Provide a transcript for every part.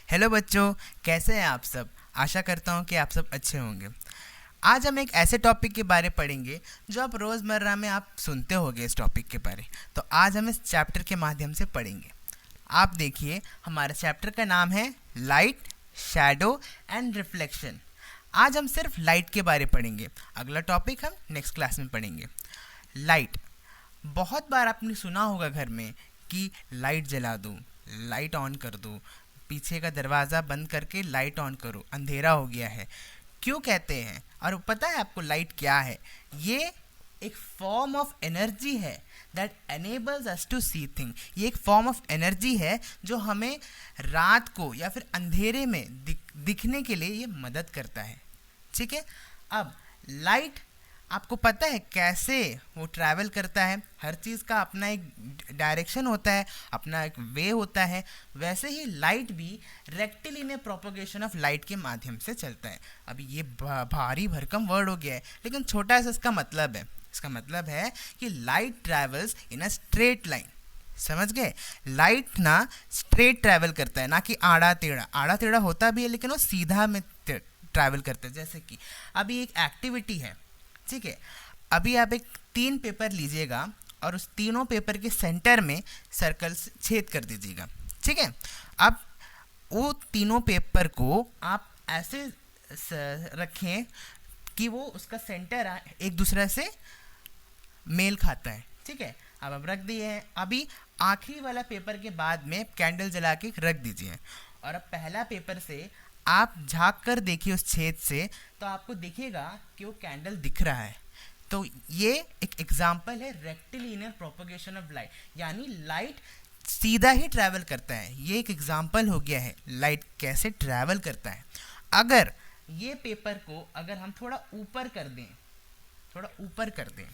Hello बच्चों, कैसे हैं आप सब। आशा करता हूं कि आप सब अच्छे होंगे। आज हम एक ऐसे टॉपिक के बारे पढ़ेंगे जो आप रोज़मर्रा में आप सुनते होंगे इस टॉपिक के बारे। तो आज हम इस चैप्टर के माध्यम से पढ़ेंगे। आप देखिए, हमारे चैप्टर का नाम है लाइट, शैडो एंड रिफ्लेक्शन। आज हम सिर्फ लाइट के बारे पढ़ेंगे। अगला टॉपिक हम नेक्स्ट क्लास में पढ़ेंगे। लाइट, बहुत बार आपने सुना होगा घर में कि लाइट जला दूँ, लाइट ऑन कर दूँ, पीछे का दरवाज़ा बंद करके लाइट ऑन करो, अंधेरा हो गया है। क्यों कहते हैं? और पता है आपको लाइट क्या है? ये एक फॉर्म ऑफ एनर्जी है that enables us to see thing. ये एक फॉर्म ऑफ एनर्जी है जो हमें रात को या फिर अंधेरे में दिखने के लिए ये मदद करता है। ठीक है। अब लाइट, आपको पता है कैसे वो ट्रैवल करता है? हर चीज़ का अपना एक डायरेक्शन होता है, अपना एक वे होता है। वैसे ही लाइट भी रेक्टिलिनियर प्रोपगेशन ऑफ लाइट के माध्यम से चलता है। अभी ये भारी भरकम वर्ड हो गया है, लेकिन छोटा सा इसका मतलब है। इसका मतलब है कि light travels in a straight line. समझ गए? लाइट ना स्ट्रेट ट्रैवल करता है, ना कि आड़ा टेढ़ा। आड़ा टेढ़ा होता भी है, लेकिन वो सीधा में ट्रैवल करता है। जैसे कि अभी एक एक्टिविटी है, ठीक है। अभी आप एक 3 पेपर लीजिएगा और उस तीनों पेपर के सेंटर में सर्कल छेद कर दीजिएगा। ठीक है। अब वो तीनों पेपर को आप ऐसे रखें कि वो उसका सेंटर एक दूसरे से मेल खाता है। ठीक है। अब आप रख दिए हैं। अभी आखिरी वाला पेपर के बाद में कैंडल जला के रख दीजिए, और अब पहला पेपर से आप झांक कर देखिए उस छेद से, तो आपको दिखेगा कि वो कैंडल दिख रहा है। तो ये एक एग्जाम्पल है रेक्टिलिनियर प्रोपगेशन ऑफ लाइट, यानी लाइट सीधा ही ट्रैवल करता है। ये एक एग्जाम्पल हो गया है लाइट कैसे ट्रैवल करता है। अगर ये पेपर को अगर हम थोड़ा ऊपर कर दें, थोड़ा ऊपर कर दें,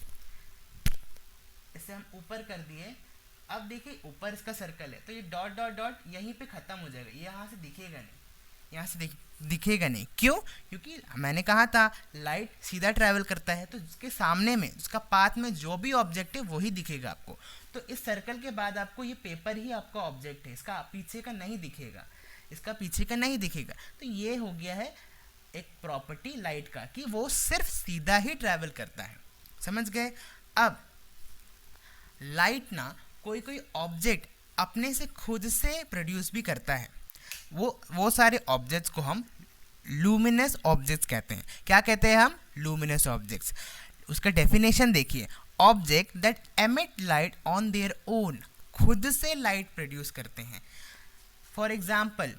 इसे हम ऊपर कर दिए। अब देखिए ऊपर इसका सर्कल है, तो ये डॉट डॉट डॉट यहीं पे खत्म हो जाएगा। ये यहाँ से दिखेगा नहीं, यहाँ से दिखेगा नहीं। क्यों? क्योंकि मैंने कहा था लाइट सीधा ट्रैवल करता है, तो उसके सामने में, उसका पाथ में जो भी ऑब्जेक्ट है वही दिखेगा आपको। तो इस सर्कल के बाद आपको ये पेपर ही आपका ऑब्जेक्ट है, इसका पीछे का नहीं दिखेगा, इसका पीछे का नहीं दिखेगा। तो ये हो गया है एक प्रॉपर्टी लाइट का, कि वो सिर्फ सीधा ही ट्रैवल करता है। समझ गए? अब लाइट ना कोई कोई ऑब्जेक्ट अपने से खुद से प्रोड्यूस भी करता है। वो सारे ऑब्जेक्ट्स को हम लूमिनस ऑब्जेक्ट्स कहते हैं। क्या कहते हैं हम? Luminous objects. उसका डेफिनेशन देखिए, object that emit light on their own, खुद से लाइट प्रोड्यूस करते हैं। फॉर एग्जाम्पल,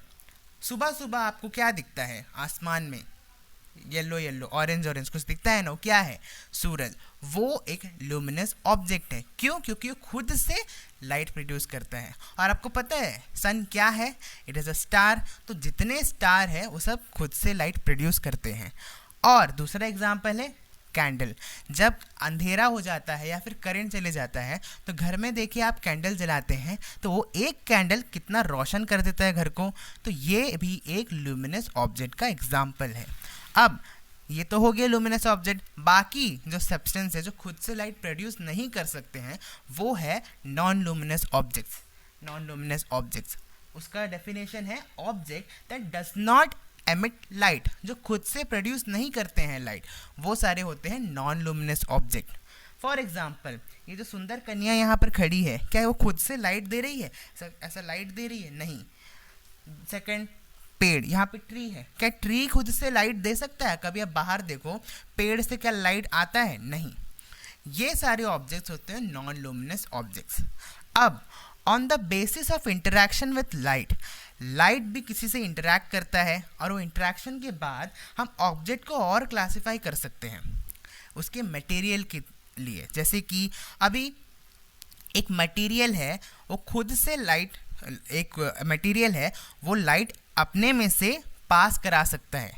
सुबह सुबह आपको क्या दिखता है आसमान में? येलो येलो, ऑरेंज ऑरेंज कुछ दिखता है ना, वो क्या है? सूरज। वो एक लुमिनस ऑब्जेक्ट है। क्यों? क्योंकि वो खुद से लाइट प्रोड्यूस करता है। और आपको पता है सन क्या है? It is a star. तो जितने स्टार है वो सब खुद से लाइट प्रोड्यूस करते हैं। और दूसरा एग्जाम्पल है कैंडल। जब अंधेरा हो जाता है या फिर करंट चले जाता है, तो घर में देखिए आप कैंडल जलाते हैं, तो वो एक कैंडल कितना रोशन कर देता है घर को। तो ये भी एक लुमिनस ऑब्जेक्ट का एग्जाम्पल है। अब ये तो हो गया लुमिनस ऑब्जेक्ट। बाकी जो सब्सटेंस है जो खुद से लाइट प्रोड्यूस नहीं कर सकते हैं, वो है non luminous objects. Non luminous objects, उसका डेफिनेशन है object that does not emit light, जो खुद से प्रोड्यूस नहीं करते हैं लाइट, वो सारे होते हैं non luminous object. For example, ये जो सुंदर कन्या यहाँ पर खड़ी है, क्या वो खुद से लाइट दे रही है? ऐसा लाइट दे रही है? नहीं। सेकंड, पेड़, यहाँ पे ट्री है, क्या ट्री खुद से लाइट दे सकता है? कभी आप बाहर देखो, पेड़ से क्या लाइट आता है? नहीं। ये सारे ऑब्जेक्ट्स होते हैं नॉन लुमिनस ऑब्जेक्ट्स। अब on the basis of interaction with light, light भी किसी से इंटरेक्ट करता है, और वो इंटरेक्शन के बाद हम ऑब्जेक्ट को और क्लासिफाई कर सकते हैं उसके मटेरियल के लिए। जैसे कि अभी एक मटेरियल है, वो खुद से लाइट, एक मटेरियल है वो लाइट अपने में से पास करा सकता है।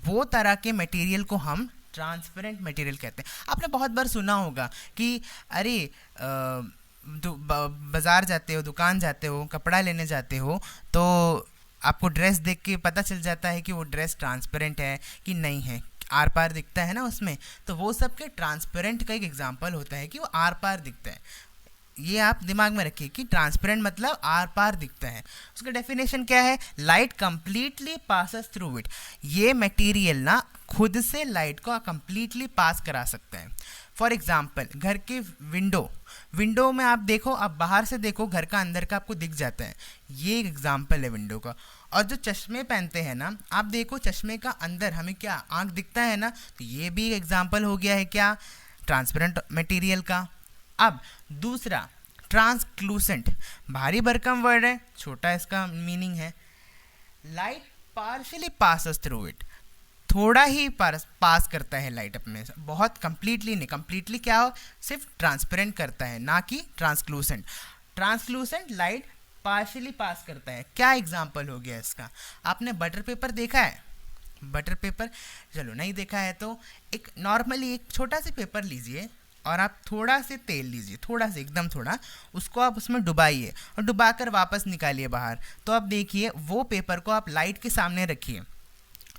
वो तरह के मटेरियल को हम ट्रांसपेरेंट मटेरियल कहते हैं। आपने बहुत बार सुना होगा कि अरे बाज़ार जाते हो, दुकान जाते हो, कपड़ा लेने जाते हो, तो आपको ड्रेस देख के पता चल जाता है कि वो ड्रेस ट्रांसपेरेंट है कि नहीं है, आर पार दिखता है ना उसमें। तो वो सब के ट्रांसपेरेंट का एक एग्जांपल होता है कि वो आर पार दिखता है। ये आप दिमाग में रखिए कि ट्रांसपेरेंट मतलब आर पार दिखता है। उसका डेफिनेशन क्या है? Light completely passes through it. ये मटेरियल ना खुद से लाइट को कंप्लीटली पास करा सकता है। फॉर एग्जाम्पल, घर के विंडो में आप देखो, आप बाहर से देखो, घर का अंदर का आपको दिख जाता है। ये एक एग्जाम्पल है विंडो का। और जो चश्मे पहनते हैं ना, आप देखो चश्मे का अंदर हमें क्या आँख दिखता है ना, तो ये भी एग्जाम्पल हो गया है क्या? ट्रांसपेरेंट मटेरियल का। अब दूसरा, ट्रांसक्लूसेंट, भारी भरकम वर्ड है, छोटा इसका मीनिंग है। Light partially passes through it, थोड़ा ही पास करता है लाइट अपने से, बहुत कंप्लीटली नहीं। कंप्लीटली क्या हो? सिर्फ ट्रांसपेरेंट करता है, ना कि ट्रांसक्लूसेंट। ट्रांसक्लूसेंट लाइट पार्शियली पास करता है। क्या एग्जाम्पल हो गया इसका? आपने बटर पेपर देखा है? बटर पेपर चलो नहीं देखा है तो एक नॉर्मली एक छोटा सा पेपर लीजिए और आप थोड़ा से तेल लीजिए, थोड़ा से, एकदम थोड़ा, उसको आप उसमें डुबाइए और डुबाकर वापस निकालिए बाहर। तो आप देखिए वो पेपर को आप लाइट के सामने रखिए।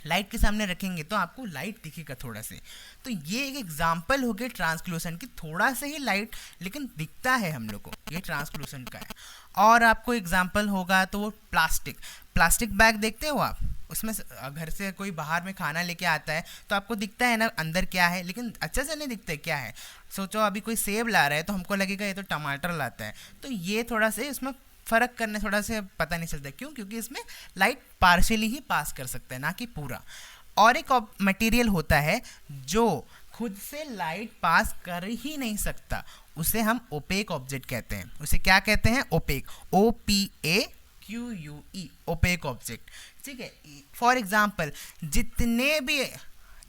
लाइट के सामने रखेंगे तो आपको लाइट दिखेगा थोड़ा से। तो ये एक एग्जाम्पल हो गया ट्रांसक्लूसेंट की, थोड़ा से ही लाइट लेकिन दिखता है हम लोग को, ये ट्रांसक्लूसेंट का है। और आपको एग्जाम्पल होगा तो वो प्लास्टिक बैग देखते हो आप, उसमें घर से कोई बाहर में खाना लेके आता है तो आपको दिखता है ना अंदर क्या है, लेकिन अच्छे से नहीं दिखता है क्या है। सोचो अभी कोई सेब ला रहा है तो हमको लगेगा ये तो टमाटर लाता है, तो ये थोड़ा से इसमें फ़र्क करने थोड़ा से पता नहीं चलता। क्यों? क्योंकि इसमें लाइट पार्शियली ही पास कर सकता है, ना कि पूरा। और एक मटेरियल होता है जो खुद से लाइट पास कर ही नहीं सकता, उसे हम ओपेक ऑब्जेक्ट कहते हैं। उसे क्या कहते हैं? Opaque, OPAQUE, opaque object. ठीक है। फॉर एग्जाम्पल, जितने भी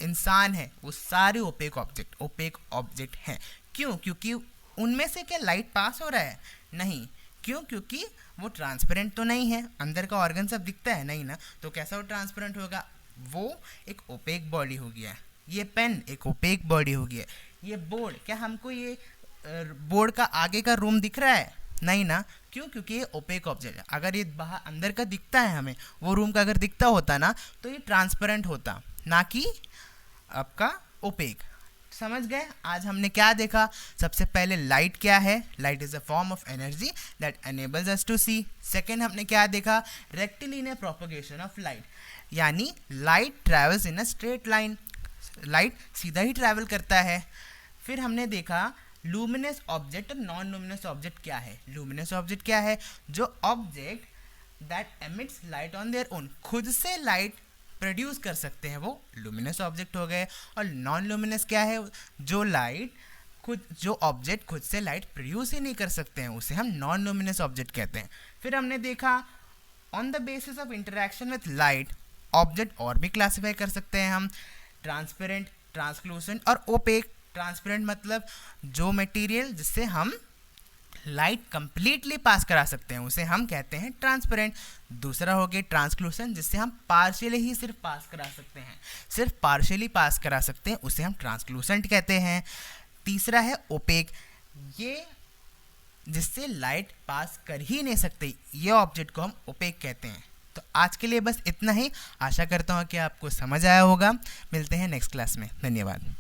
इंसान हैं वो सारे ओपेक ऑब्जेक्ट हैं। क्यों? क्योंकि उनमें से क्या लाइट पास हो रहा है? नहीं। क्यों? क्योंकि वो ट्रांसपेरेंट तो नहीं है, अंदर का ऑर्गन सब दिखता है नहीं ना, तो कैसा वो ट्रांसपेरेंट होगा? वो एक ओपेक बॉडी हो गया। ये पेन एक ओपेक बॉडी हो गया। ये बोर्ड, क्या हमको ये बोर्ड का आगे का रूम दिख रहा है? नहीं ना। क्यों? क्योंकि ये ओपेक ऑब्जेक्ट है। अगर ये बाहर अंदर का दिखता है हमें, वो रूम का अगर दिखता होता ना, तो ये ट्रांसपेरेंट होता, ना कि आपका ओपेक। समझ गए? आज हमने क्या देखा? सबसे पहले लाइट क्या है? Light is a form of energy that enables us to see. Second हमने क्या देखा? रेक्टिलिनियर प्रोपगेशन ऑफ लाइट, यानी light travels in a straight line, light सीधा ही ट्रैवल करता है। फिर हमने देखा लूमिनस ऑब्जेक्ट और नॉन लूमिनस ऑब्जेक्ट क्या है। लूमिनस ऑब्जेक्ट क्या है? जो object that emits light on their own, खुद से लाइट प्रोड्यूस कर सकते हैं, वो लुमिनस ऑब्जेक्ट हो गए। और नॉन लुमिनस क्या है? जो ऑब्जेक्ट खुद से लाइट प्रोड्यूस ही नहीं कर सकते हैं, उसे हम नॉन लुमिनस ऑब्जेक्ट कहते हैं। फिर हमने देखा on the basis of interaction with light object और भी क्लासीफाई कर सकते हैं हम, ट्रांसपेरेंट, ट्रांसक्लूसेंट और ओपेक। ट्रांसपेरेंट मतलब जो मटेरियल जिससे हम लाइट कंप्लीटली पास करा सकते हैं, उसे हम कहते हैं ट्रांसपेरेंट। दूसरा हो गया ट्रांसक्लूसेंट, जिससे हम पार्शियली ही सिर्फ पास करा सकते हैं, सिर्फ पार्शियली पास करा सकते हैं, उसे हम ट्रांसक्लूसेंट कहते हैं। तीसरा है ओपेक, ये जिससे लाइट पास कर ही नहीं सकते, ये ऑब्जेक्ट को हम ओपेक कहते हैं। तो आज के लिए बस इतना ही। आशा करता हूँ कि आपको समझ आया होगा। मिलते हैं नेक्स्ट क्लास में। धन्यवाद।